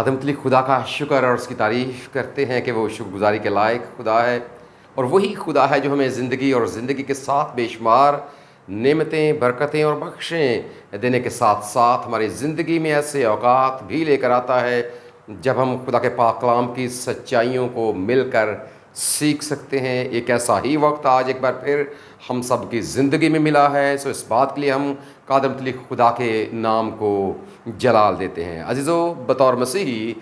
قادم مطلق خدا کا شکر اور اس کی تعریف کرتے ہیں کہ وہ شکر گزاری کے لائق خدا ہے، اور وہی خدا ہے جو ہمیں زندگی اور زندگی کے ساتھ بے شمار نعمتیں، برکتیں اور بخشیں دینے کے ساتھ ساتھ ہماری زندگی میں ایسے اوقات بھی لے کر آتا ہے جب ہم خدا کے پاک کلام کی سچائیوں کو مل کر سیکھ سکتے ہیں۔ ایک ایسا ہی وقت آج ایک بار پھر ہم سب کی زندگی میں ملا ہے، سو اس بات کے لیے ہم قادم مطلق خدا کے نام کو جلال دیتے ہیں۔ عزیزو، بطور مسیحی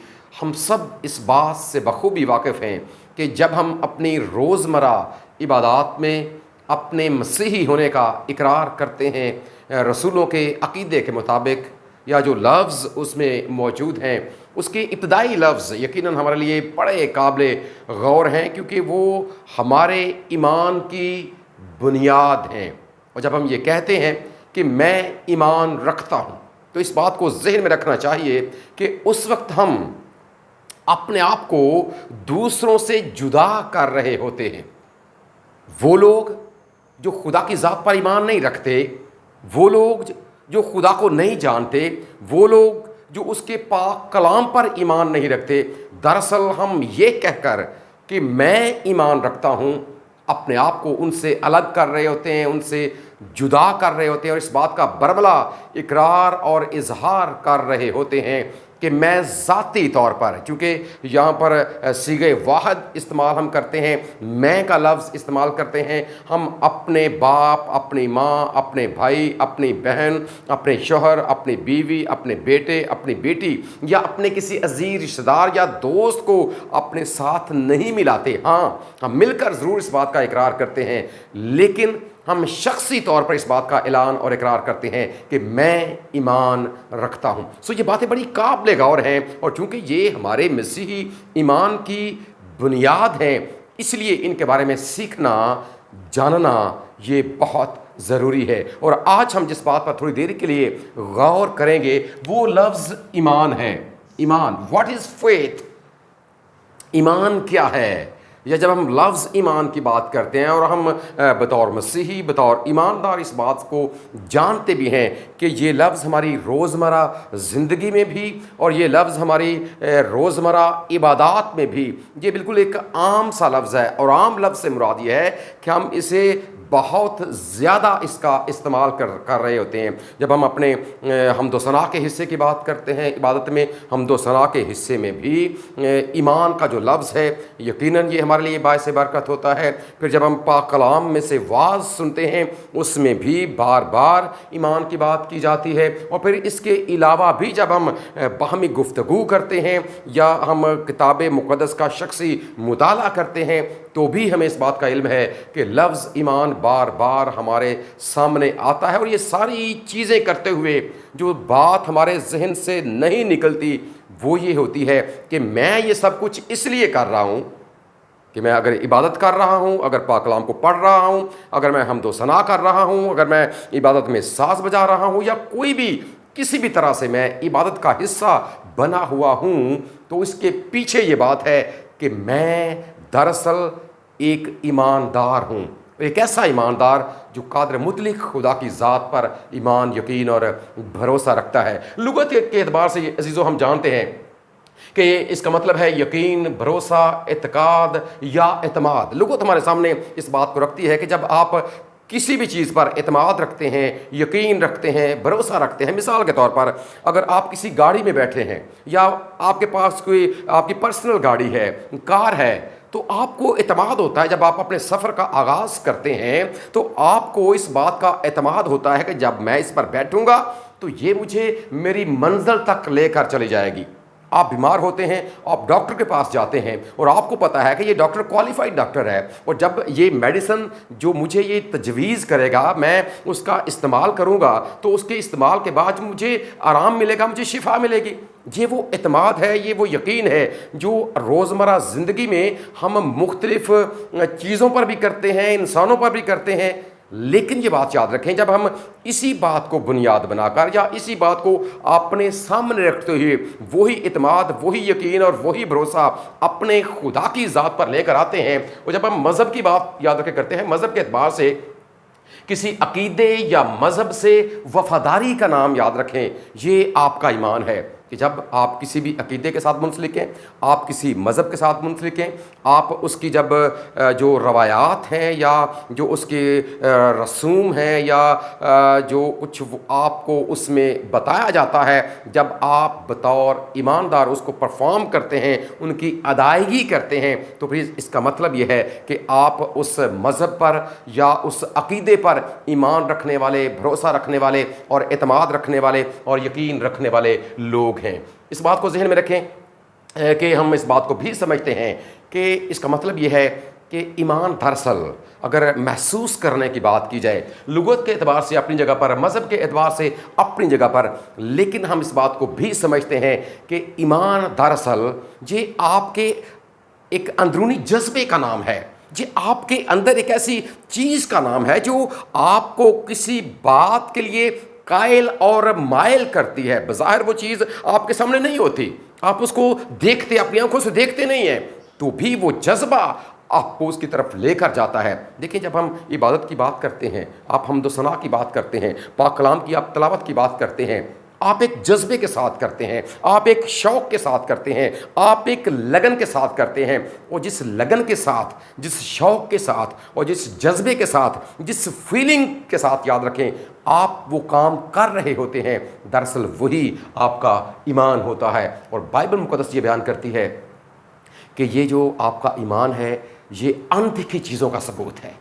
ہم سب اس بات سے بخوبی واقف ہیں کہ جب ہم اپنی روزمرہ عبادات میں اپنے مسیحی ہونے کا اقرار کرتے ہیں، رسولوں کے عقیدے کے مطابق، یا جو لفظ اس میں موجود ہیں اس کے ابتدائی لفظ یقیناً ہمارے لیے بڑے قابل غور ہیں، کیونکہ وہ ہمارے ایمان کی بنیاد ہیں۔ اور جب ہم یہ کہتے ہیں کہ میں ایمان رکھتا ہوں، تو اس بات کو ذہن میں رکھنا چاہیے کہ اس وقت ہم اپنے آپ کو دوسروں سے جدا کر رہے ہوتے ہیں۔ وہ لوگ جو خدا کی ذات پر ایمان نہیں رکھتے، وہ لوگ جو خدا کو نہیں جانتے، وہ لوگ جو اس کے پاک کلام پر ایمان نہیں رکھتے، دراصل ہم یہ کہہ کر کہ میں ایمان رکھتا ہوں اپنے آپ کو ان سے الگ کر رہے ہوتے ہیں، ان سے جدا کر رہے ہوتے ہیں، اور اس بات کا برملا اقرار اور اظہار کر رہے ہوتے ہیں کہ میں ذاتی طور پر، چونکہ یہاں پر صیغہ واحد استعمال ہم کرتے ہیں، میں کا لفظ استعمال کرتے ہیں، ہم اپنے باپ، اپنی ماں، اپنے بھائی، اپنی بہن، اپنے شوہر، اپنی بیوی، اپنے بیٹے، اپنی بیٹی، یا اپنے کسی عزیز رشتہ دار یا دوست کو اپنے ساتھ نہیں ملاتے۔ ہاں، ہم مل کر ضرور اس بات کا اقرار کرتے ہیں، لیکن ہم شخصی طور پر اس بات کا اعلان اور اقرار کرتے ہیں کہ میں ایمان رکھتا ہوں۔ سو یہ باتیں بڑی قابل غور ہیں، اور چونکہ یہ ہمارے مسیحی ایمان کی بنیاد ہیں، اس لیے ان کے بارے میں سیکھنا، جاننا یہ بہت ضروری ہے۔ اور آج ہم جس بات پر تھوڑی دیر کے لیے غور کریں گے وہ لفظ ایمان ہے۔ ایمان، واٹ از فیتھ؟ ایمان کیا ہے؟ یا جب ہم لفظ ایمان کی بات کرتے ہیں، اور ہم بطور مسیحی، بطور ایماندار اس بات کو جانتے بھی ہیں کہ یہ لفظ ہماری روزمرہ زندگی میں بھی اور یہ لفظ ہماری روزمرہ عبادات میں بھی یہ بالکل ایک عام سا لفظ ہے، اور عام لفظ سے مراد یہ ہے کہ ہم اسے بہت زیادہ اس کا استعمال کر رہے ہوتے ہیں۔ جب ہم اپنے حمد و ثنا کے حصے کی بات کرتے ہیں عبادت میں، حمد و ثنا کے حصے میں بھی ایمان کا جو لفظ ہے یقیناً یہ ہمارے لیے باعث برکت ہوتا ہے۔ پھر جب ہم پاک کلام میں سے واعظ سنتے ہیں، اس میں بھی بار بار ایمان کی بات کی جاتی ہے، اور پھر اس کے علاوہ بھی جب ہم باہمی گفتگو کرتے ہیں یا ہم کتاب مقدس کا شخصی مطالعہ کرتے ہیں، تو بھی ہمیں اس بات کا علم ہے کہ لفظ ایمان بار بار ہمارے سامنے آتا ہے۔ اور یہ ساری چیزیں کرتے ہوئے جو بات ہمارے ذہن سے نہیں نکلتی وہ یہ ہوتی ہے کہ میں یہ سب کچھ اس لیے کر رہا ہوں کہ میں اگر عبادت کر رہا ہوں، اگر پاک کلام کو پڑھ رہا ہوں، اگر میں حمد و ثنا کر رہا ہوں، اگر میں عبادت میں ساز بجا رہا ہوں، یا کوئی بھی کسی بھی طرح سے میں عبادت کا حصہ بنا ہوا ہوں، تو اس کے پیچھے یہ بات ہے کہ میں دراصل ایک ایماندار ہوں، ایک ایسا ایماندار جو قادر مطلق خدا کی ذات پر ایمان، یقین اور بھروسہ رکھتا ہے۔ لغت کے اعتبار سے یہ عزیزو ہم جانتے ہیں کہ اس کا مطلب ہے یقین، بھروسہ، اعتقاد یا اعتماد۔ لغت ہمارے سامنے اس بات کو رکھتی ہے کہ جب آپ کسی بھی چیز پر اعتماد رکھتے ہیں، یقین رکھتے ہیں، بھروسہ رکھتے ہیں، مثال کے طور پر اگر آپ کسی گاڑی میں بیٹھے ہیں یا آپ کے پاس کوئی آپ کی پرسنل گاڑی ہے، کار ہے، تو آپ کو اعتماد ہوتا ہے جب آپ اپنے سفر کا آغاز کرتے ہیں، تو آپ کو اس بات کا اعتماد ہوتا ہے کہ جب میں اس پر بیٹھوں گا تو یہ مجھے میری منزل تک لے کر چلی جائے گی۔ آپ بیمار ہوتے ہیں، آپ ڈاکٹر کے پاس جاتے ہیں، اور آپ کو پتہ ہے کہ یہ ڈاکٹر کوالیفائڈ ڈاکٹر ہے، اور جب یہ میڈیسن جو مجھے یہ تجویز کرے گا میں اس کا استعمال کروں گا، تو اس کے استعمال کے بعد مجھے آرام ملے گا، مجھے شفا ملے گی۔ یہ وہ اعتماد ہے، یہ وہ یقین ہے جو روزمرہ زندگی میں ہم مختلف چیزوں پر بھی کرتے ہیں، انسانوں پر بھی کرتے ہیں۔ لیکن یہ بات یاد رکھیں، جب ہم اسی بات کو بنیاد بنا کر یا اسی بات کو اپنے سامنے رکھتے ہوئے وہی اعتماد، وہی یقین اور وہی بھروسہ اپنے خدا کی ذات پر لے کر آتے ہیں، اور جب ہم مذہب کی بات یاد رکھے کرتے ہیں، مذہب کے اعتبار سے کسی عقیدے یا مذہب سے وفاداری کا نام یاد رکھیں، یہ آپ کا ایمان ہے۔ کہ جب آپ کسی بھی عقیدے کے ساتھ منسلک ہیں، آپ کسی مذہب کے ساتھ منسلک ہیں، آپ اس کی جب جو روایات ہیں یا جو اس کے رسوم ہیں یا جو کچھ آپ کو اس میں بتایا جاتا ہے، جب آپ بطور ایماندار اس کو پرفارم کرتے ہیں، ان کی ادائیگی کرتے ہیں، تو پھر اس کا مطلب یہ ہے کہ آپ اس مذہب پر یا اس عقیدے پر ایمان رکھنے والے، بھروسہ رکھنے والے اور اعتماد رکھنے والے اور یقین رکھنے والے لوگ ہیں۔ اس بات کو ذہن میں رکھیں کہ ہم اس بات کو بھی سمجھتے ہیں کہ اس کا مطلب یہ ہے کہ ایمان دراصل اگر محسوس کرنے کی بات کی جائے، لغت کے اعتبار سے اپنی جگہ پر، مذہب کے اعتبار سے اپنی جگہ پر، لیکن ہم اس بات کو بھی سمجھتے ہیں کہ ایمان دراصل یہ آپ کے ایک اندرونی جذبے کا نام ہے، یہ آپ کے اندر ایک ایسی چیز کا نام ہے جو آپ کو کسی بات کے لیے قائل اور مائل کرتی ہے۔ بظاہر وہ چیز آپ کے سامنے نہیں ہوتی، آپ اس کو دیکھتے، اپنی آنکھوں سے دیکھتے نہیں ہیں، تو بھی وہ جذبہ آپ کو اس کی طرف لے کر جاتا ہے۔ دیکھیں، جب ہم عبادت کی بات کرتے ہیں، آپ حمد و ثنا کی بات کرتے ہیں، پاک کلام کی آپ تلاوت کی بات کرتے ہیں، آپ ایک جذبے کے ساتھ کرتے ہیں، آپ ایک شوق کے ساتھ کرتے ہیں، آپ ایک لگن کے ساتھ کرتے ہیں، اور جس لگن کے ساتھ، جس شوق کے ساتھ اور جس جذبے کے ساتھ، جس فیلنگ کے ساتھ، یاد رکھیں، آپ وہ کام کر رہے ہوتے ہیں، دراصل وہی آپ کا ایمان ہوتا ہے۔ اور بائبل مقدس یہ بیان کرتی ہے کہ یہ جو آپ کا ایمان ہے یہ اندیکھی چیزوں کا ثبوت ہے،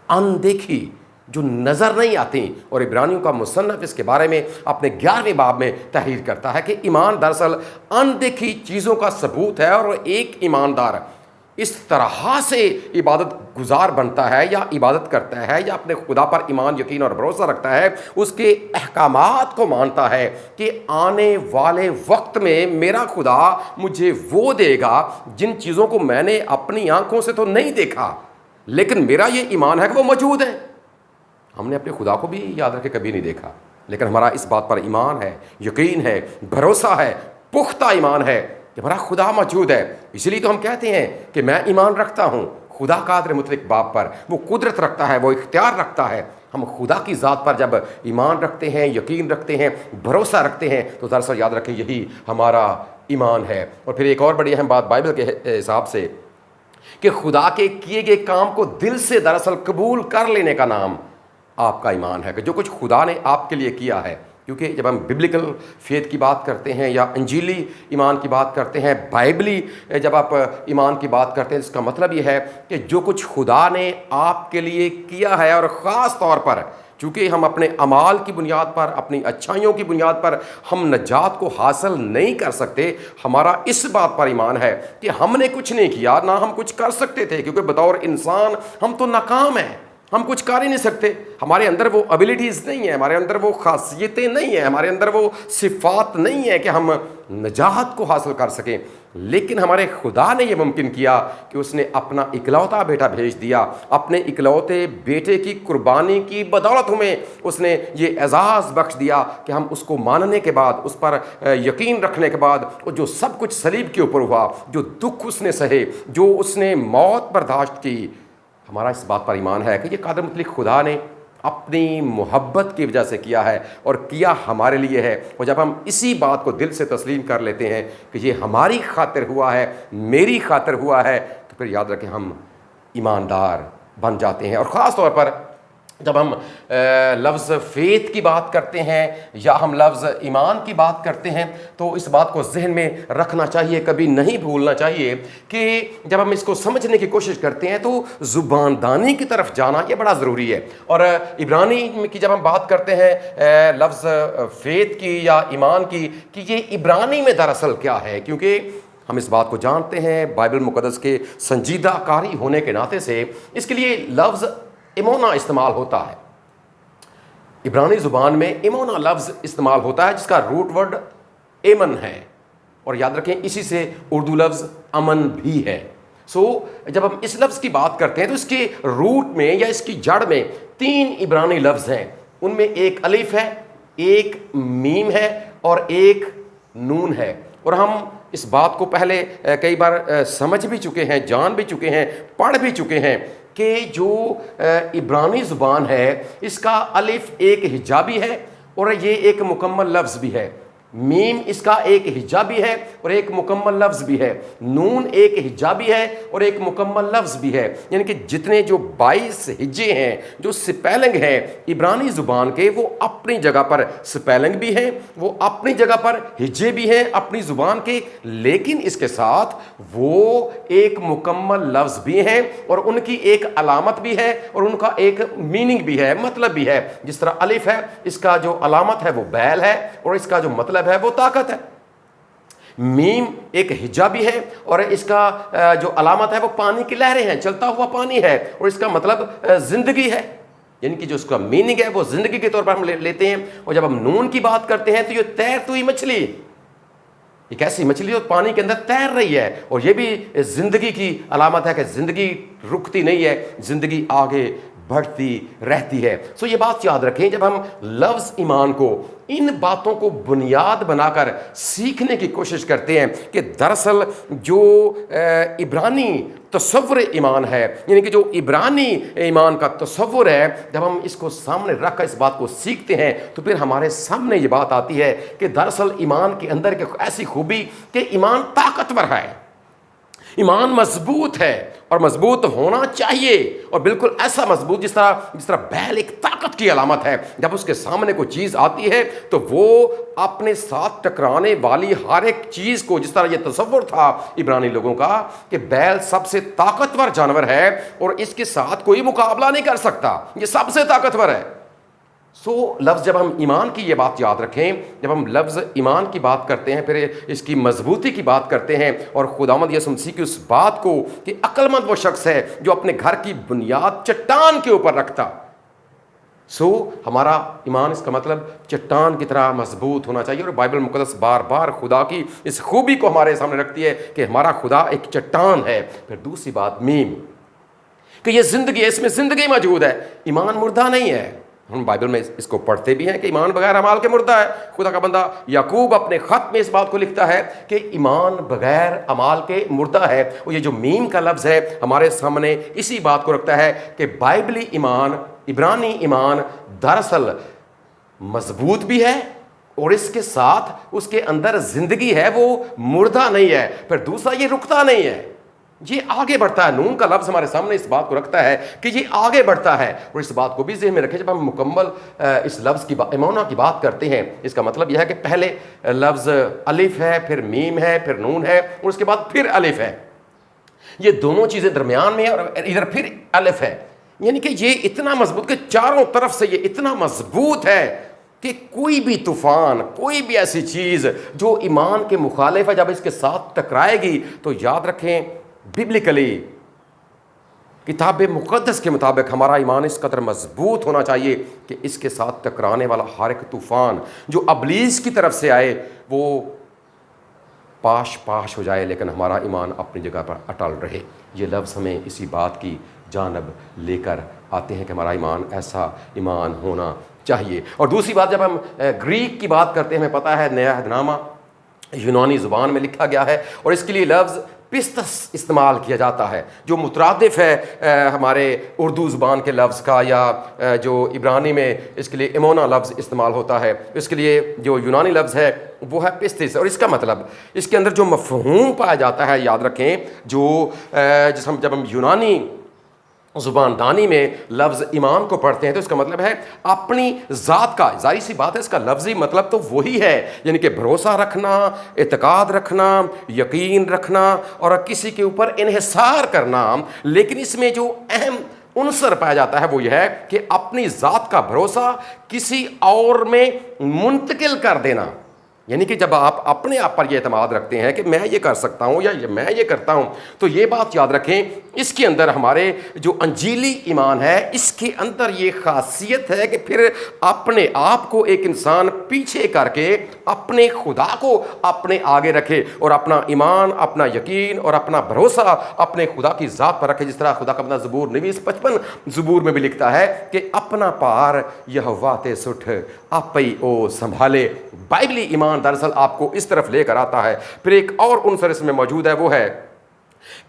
اندیکھی جو نظر نہیں آتی۔ اور عبرانیوں کا مصنف اس کے بارے میں اپنے 11ویں باب میں تحریر کرتا ہے کہ ایمان دراصل اندیکھی چیزوں کا ثبوت ہے، اور ایک ایماندار اس طرح سے عبادت گزار بنتا ہے یا عبادت کرتا ہے یا اپنے خدا پر ایمان، یقین اور بھروسہ رکھتا ہے، اس کے احکامات کو مانتا ہے کہ آنے والے وقت میں میرا خدا مجھے وہ دے گا جن چیزوں کو میں نے اپنی آنکھوں سے تو نہیں دیکھا، لیکن میرا یہ ایمان ہے کہ وہ موجود ہے۔ ہم نے اپنے خدا کو بھی یاد رکھے کبھی نہیں دیکھا، لیکن ہمارا اس بات پر ایمان ہے، یقین ہے، بھروسہ ہے، پختہ ایمان ہے کہ ہمارا خدا موجود ہے۔ اس لیے تو ہم کہتے ہیں کہ میں ایمان رکھتا ہوں خدا قادر مطلق باپ پر، وہ قدرت رکھتا ہے، وہ اختیار رکھتا ہے۔ ہم خدا کی ذات پر جب ایمان رکھتے ہیں، یقین رکھتے ہیں، بھروسہ رکھتے ہیں، تو دراصل یاد رکھیں یہی ہمارا ایمان ہے۔ اور پھر ایک اور بڑی اہم بات بائبل کے حساب سے کہ خدا کے کیے گئے کام کو دل سے دراصل قبول کر لینے کا نام آپ کا ایمان ہے، کہ جو کچھ خدا نے آپ کے لیے کیا ہے۔ کیونکہ جب ہم ببلیکل فیتھ کی بات کرتے ہیں یا انجیلی ایمان کی بات کرتے ہیں، بائبلی جب آپ ایمان کی بات کرتے ہیں، اس کا مطلب یہ ہے کہ جو کچھ خدا نے آپ کے لیے کیا ہے، اور خاص طور پر چونکہ ہم اپنے اعمال کی بنیاد پر، اپنی اچھائیوں کی بنیاد پر ہم نجات کو حاصل نہیں کر سکتے، ہمارا اس بات پر ایمان ہے کہ ہم نے کچھ نہیں کیا، نہ ہم کچھ کر سکتے تھے، کیونکہ بطور انسان ہم تو ناکام ہیں، ہم کچھ کر ہی نہیں سکتے، ہمارے اندر وہ ایبلٹیز نہیں ہیں، ہمارے اندر وہ خاصیتیں نہیں ہیں، ہمارے اندر وہ صفات نہیں ہیں کہ ہم نجات کو حاصل کر سکیں۔ لیکن ہمارے خدا نے یہ ممکن کیا کہ اس نے اپنا اکلوتا بیٹا بھیج دیا، اپنے اکلوتے بیٹے کی قربانی کی بدولت ہمیں اس نے یہ اعزاز بخش دیا کہ ہم اس کو ماننے کے بعد، اس پر یقین رکھنے کے بعد، اور جو سب کچھ صلیب کے اوپر ہوا، جو دکھ اس نے سہے، جو اس نے موت برداشت کی، ہمارا اس بات پر ایمان ہے کہ یہ قادر مطلق خدا نے اپنی محبت کی وجہ سے کیا ہے، اور کیا ہمارے لیے ہے۔ اور جب ہم اسی بات کو دل سے تسلیم کر لیتے ہیں کہ یہ ہماری خاطر ہوا ہے، میری خاطر ہوا ہے، تو پھر یاد رکھیں ہم ایماندار بن جاتے ہیں۔ اور خاص طور پر جب ہم لفظ فیتھ کی بات کرتے ہیں یا ہم لفظ ایمان کی بات کرتے ہیں، تو اس بات کو ذہن میں رکھنا چاہیے، کبھی نہیں بھولنا چاہیے کہ جب ہم اس کو سمجھنے کی کوشش کرتے ہیں تو زبان دانی کی طرف جانا یہ بڑا ضروری ہے۔ اور عبرانی کی جب ہم بات کرتے ہیں لفظ فیتھ کی یا ایمان کی کہ یہ عبرانی میں دراصل کیا ہے، کیونکہ ہم اس بات کو جانتے ہیں بائبل مقدس کے سنجیدہ قاری ہونے کے ناطے سے اس کے لیے لفظ ایمونا استعمال ہوتا ہے۔ عبرانی زبان میں ایمونا لفظ استعمال ہوتا ہے جس کا روٹ ورڈ ایمن ہے، اور یاد رکھیں اسی سے اردو لفظ امن بھی ہے۔ جب ہم اس لفظ کی بات کرتے ہیں تو اس کے روٹ میں یا اس کی جڑ میں 3 عبرانی لفظ ہیں، ان میں ایک الف ہے، ایک میم ہے اور ایک نون ہے۔ اور ہم اس بات کو پہلے کئی بار سمجھ بھی چکے ہیں، جان بھی چکے ہیں، پڑھ بھی چکے ہیں کہ جو عبرانی زبان ہے اس کا الف ایک حجابی ہے اور یہ ایک مکمل لفظ بھی ہے۔ میم اس کا ایک ہجا بھی ہے اور ایک مکمل لفظ بھی ہے، نون ایک ہجا بھی ہے اور ایک مکمل لفظ بھی ہے، یعنی کہ جتنے جو 22 ہجے ہیں، جو سپیلنگ ہیں عبرانی زبان کے، وہ اپنی جگہ پر سپیلنگ بھی ہیں، وہ اپنی جگہ پر ہجے بھی ہیں اپنی زبان کے، لیکن اس کے ساتھ وہ ایک مکمل لفظ بھی ہیں اور ان کی ایک علامت بھی ہے اور ان کا ایک میننگ بھی ہے، مطلب بھی ہے۔ جس طرح الف ہے، اس کا جو علامت ہے وہ بیل ہے اور اس کا جو مطلب ہے وہ طاقت ہے۔ میم ایک ہجا بھی ہے اور اس کا جو علامت ہے وہ پانی کی لہریں ہیں، چلتا ہوا پانی ہے، اور اس کا مطلب زندگی ہے، یعنی کہ جو اس کا میننگ ہے وہ زندگی کے طور پر ہم لیتے ہیں۔ اور جب ہم نون کی بات کرتے ہیں تو یہ تیرتی ہوئی مچھلی، ایک ایسی مچھلی جو پانی کے اندر تیر رہی ہے، اور یہ بھی زندگی کی علامت ہے کہ زندگی رکتی نہیں ہے، زندگی آگے بڑھتی رہتی ہے۔ یہ بات یاد رکھیں، جب ہم لفظ ایمان کو ان باتوں کو بنیاد بنا کر سیکھنے کی کوشش کرتے ہیں کہ دراصل جو عبرانی تصور ایمان ہے، یعنی کہ جو عبرانی ایمان کا تصور ہے، جب ہم اس کو سامنے رکھ کر اس بات کو سیکھتے ہیں تو پھر ہمارے سامنے یہ بات آتی ہے کہ دراصل ایمان کے اندر ایک ایسی خوبی کہ ایمان طاقتور ہے، ایمان مضبوط ہے اور مضبوط ہونا چاہیے، اور بالکل ایسا مضبوط جس طرح بیل ایک طاقت کی علامت ہے۔ جب اس کے سامنے کوئی چیز آتی ہے تو وہ اپنے ساتھ ٹکرانے والی ہر ایک چیز کو، جس طرح یہ تصور تھا عبرانی لوگوں کا کہ بیل سب سے طاقتور جانور ہے اور اس کے ساتھ کوئی مقابلہ نہیں کر سکتا، یہ سب سے طاقتور ہے۔ لفظ جب ہم ایمان کی یہ بات یاد رکھیں، جب ہم لفظ ایمان کی بات کرتے ہیں، پھر اس کی مضبوطی کی بات کرتے ہیں، اور خداوند یسوع مسیح کی اس بات کو کہ عقل مند وہ شخص ہے جو اپنے گھر کی بنیاد چٹان کے اوپر رکھتا۔ ہمارا ایمان اس کا مطلب چٹان کی طرح مضبوط ہونا چاہیے، اور بائبل مقدس بار بار خدا کی اس خوبی کو ہمارے سامنے رکھتی ہے کہ ہمارا خدا ایک چٹان ہے۔ پھر دوسری بات میم، کہ یہ زندگی ہے، اس میں زندگی موجود ہے، ایمان مردہ نہیں ہے۔ ہم بائبل میں اس کو پڑھتے بھی ہیں کہ ایمان بغیر اعمال کے مردہ ہے۔ خدا کا بندہ یعقوب اپنے خط میں اس بات کو لکھتا ہے کہ ایمان بغیر اعمال کے مردہ ہے، اور یہ جو میم کا لفظ ہے ہمارے سامنے اسی بات کو رکھتا ہے کہ بائبلی ایمان، عبرانی ایمان دراصل مضبوط بھی ہے اور اس کے ساتھ اس کے اندر زندگی ہے، وہ مردہ نہیں ہے۔ پھر دوسرا، یہ رکتا نہیں ہے، یہ آگے بڑھتا ہے۔ نون کا لفظ ہمارے سامنے اس بات کو رکھتا ہے کہ یہ آگے بڑھتا ہے، اور اس بات کو بھی ذہن میں رکھیں جب ہم مکمل اس لفظ کی ایمونا کی بات کرتے ہیں، اس کا مطلب یہ ہے کہ پہلے لفظ الف ہے، پھر میم ہے، پھر نون ہے، اور اس کے بعد پھر الف ہے، یہ دونوں چیزیں درمیان میں ہیں، اور ادھر پھر الف ہے، یعنی کہ یہ اتنا مضبوط کہ چاروں طرف سے یہ اتنا مضبوط ہے کہ کوئی بھی طوفان، کوئی بھی ایسی چیز جو ایمان کے مخالف ہے، جب اس کے ساتھ ٹکرائے گی تو یاد رکھیں ببلیکلی، کتاب مقدس کے مطابق ہمارا ایمان اس قدر مضبوط ہونا چاہیے کہ اس کے ساتھ ٹکرانے والا ہر ایک طوفان جو ابلیس کی طرف سے آئے وہ پاش ہو جائے، لیکن ہمارا ایمان اپنی جگہ پر اٹل رہے۔ یہ لفظ ہمیں اسی بات کی جانب لے کر آتے ہیں کہ ہمارا ایمان ایسا ایمان ہونا چاہیے۔ اور دوسری بات، جب ہم گریک کی بات کرتے ہیں، ہمیں پتہ ہے نیا عہد نامہ یونانی زبان میں لکھا گیا ہے، اور اس کے لیے لفظ پستس استعمال کیا جاتا ہے، جو مترادف ہے ہمارے اردو زبان کے لفظ کا، یا جو عبرانی میں اس کے لیے ایمونا لفظ استعمال ہوتا ہے، اس کے لیے جو یونانی لفظ ہے وہ ہے پستس۔ اور اس کا مطلب، اس کے اندر جو مفہوم پایا جاتا ہے، یاد رکھیں جب ہم یونانی زبان دانی میں لفظ ایمان کو پڑھتے ہیں تو اس کا مطلب ہے اپنی ذات کا، ظاہر سی بات ہے اس کا لفظی مطلب تو وہی ہے، یعنی کہ بھروسہ رکھنا، اعتقاد رکھنا، یقین رکھنا اور کسی کے اوپر انحصار کرنا، لیکن اس میں جو اہم عنصر پایا جاتا ہے وہ یہ ہے کہ اپنی ذات کا بھروسہ کسی اور میں منتقل کر دینا، یعنی کہ جب آپ اپنے آپ پر یہ اعتماد رکھتے ہیں کہ میں یہ کر سکتا ہوں یا میں یہ کرتا ہوں، تو یہ بات یاد رکھیں اس کے اندر ہمارے جو انجیلی ایمان ہے اس کے اندر یہ خاصیت ہے کہ پھر اپنے آپ کو ایک انسان پیچھے کر کے اپنے خدا کو اپنے آگے رکھے اور اپنا ایمان، اپنا یقین اور اپنا بھروسہ اپنے خدا کی ذات پر رکھے، جس طرح خدا کا اپنا زبور 55 زبور میں بھی لکھتا ہے کہ اپنا پار یہوہ تے سٹھ آپ ہی او سنبھالے۔ بائبلی ایمان دراصل آپ کو اس طرف لے کر آتا ہے۔ پھر ایک اور عنصر اس میں موجود ہے، وہ ہے